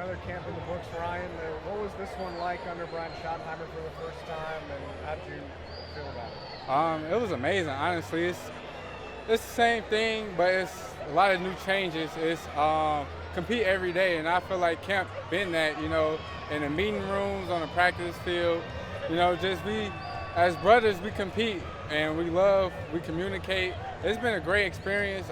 another camp in the books, Ryan. What was this one like under Brian Schottenheimer for the first time, and how did you feel about it? It was amazing, honestly. It's the same thing, but it's a lot of new changes. It's compete every day, and I feel like camp been that, in the meeting rooms, on the practice field. Just we, as brothers, we compete, and we communicate. It's been a great experience.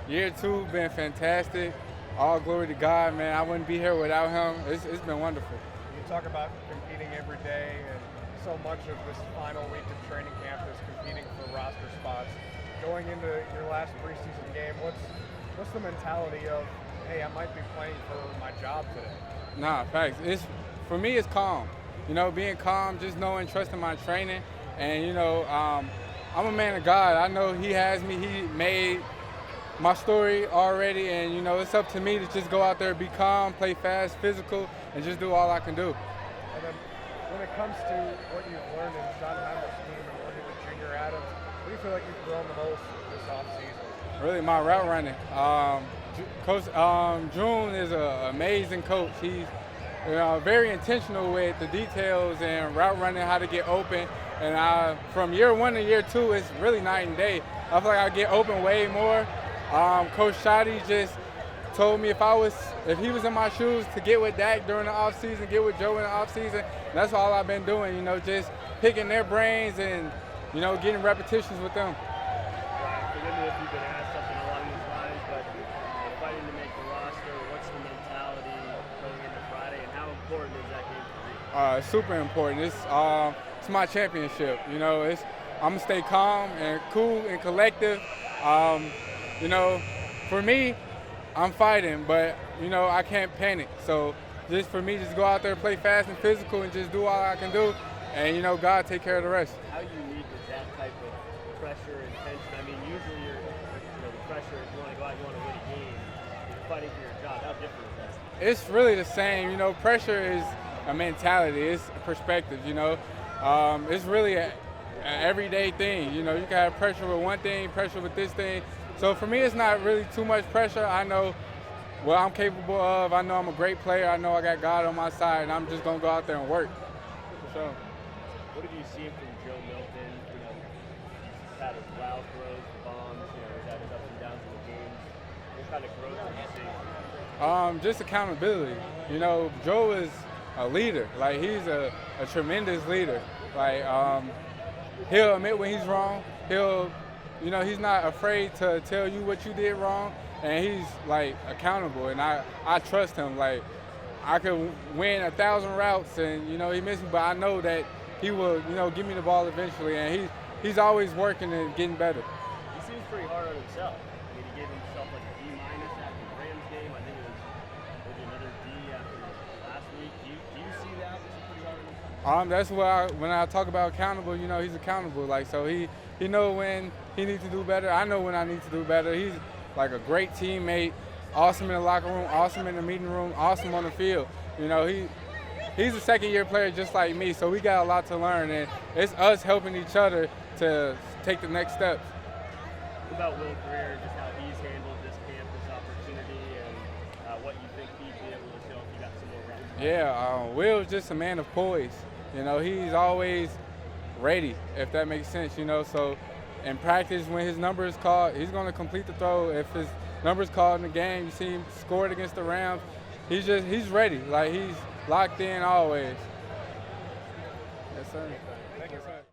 Year 2 been fantastic. All glory to God, man. I wouldn't be here without him. It's been wonderful. You talk about competing every day, and so much of this final week of training camp is competing for roster spots. Going into your last preseason game, what's the mentality of, hey, I might be playing for my job today? Nah, facts. For me, it's calm. Being calm, just knowing, trusting my training, and I'm a man of God. I know He has me. He made my story already, and it's up to me to just go out there, be calm, play fast, physical, and just do all I can do. And then when it comes to what you've learned in Schottenheimer's team and working with Junior Adams, what do you feel like you've grown the most this offseason? Really, my route running. Coach June is an amazing coach. He's very intentional with the details and route running, how to get open. And from year 1 to year 2, it's really night and day. I feel like I get open way more. Coach Shotty just told me if he was in my shoes, to get with Dak during the offseason, get with Joe in the offseason. That's all I've been doing, just picking their brains and, getting repetitions with them. Forgive me if you've been asked something along these lines, but fighting to make the roster, what's the mentality going into Friday, and how important is that game for you? It's super important. It's my championship. I'm gonna stay calm and cool and collective. For me, I'm fighting, but I can't panic. So just for me, just go out there, play fast and physical, and just do all I can do, and God take care of the rest. How unique is that type of pressure and tension? I mean, usually the pressure is you want to go out, you want to win a game. You're fighting for your job. How different is that? It's really the same. Pressure is a mentality. It's a perspective. It's really an everyday thing. You can have pressure with one thing, pressure with this thing. So for me, it's not really too much pressure. I know what I'm capable of. I know I'm a great player. I know I got God on my side, and I'm just gonna go out there and work. For sure. What have you seen from Joe Milton? He's had his wild throws, bombs. He's had his ups and downs in the games. What kind of growth have you seen? Just accountability. Joe is a leader. Like, he's a tremendous leader. Like, he'll admit when he's wrong. He's not afraid to tell you what you did wrong, and he's like accountable. And I trust him. Like, I could win 1,000 routes, and he missed me, but I know that he will, give me the ball eventually. And he's always working and getting better. He seems pretty hard on himself. I mean, he gave himself like a D- after the Rams game. I think it was maybe another D after last week. Do you see that? Is he pretty hard on himself? That's why when I talk about accountable, he's accountable. Like, so he know when he needs to do better. I know when I need to do better. He's like a great teammate, awesome in the locker room, awesome in the meeting room, awesome on the field. He's a second-year player just like me, so we got a lot to learn, and it's us helping each other to take the next steps. What about Will Greer, just how he's handled this camp, this opportunity, and what you think he'd be able to show if you got some more reps? Yeah, Will's just a man of poise. He's always ready, if that makes sense, So in practice, when his number is called, he's going to complete the throw. If his number is called in the game, you see him scored against the Rams, he's ready. Like, he's locked in always. Yes, sir. Thank you.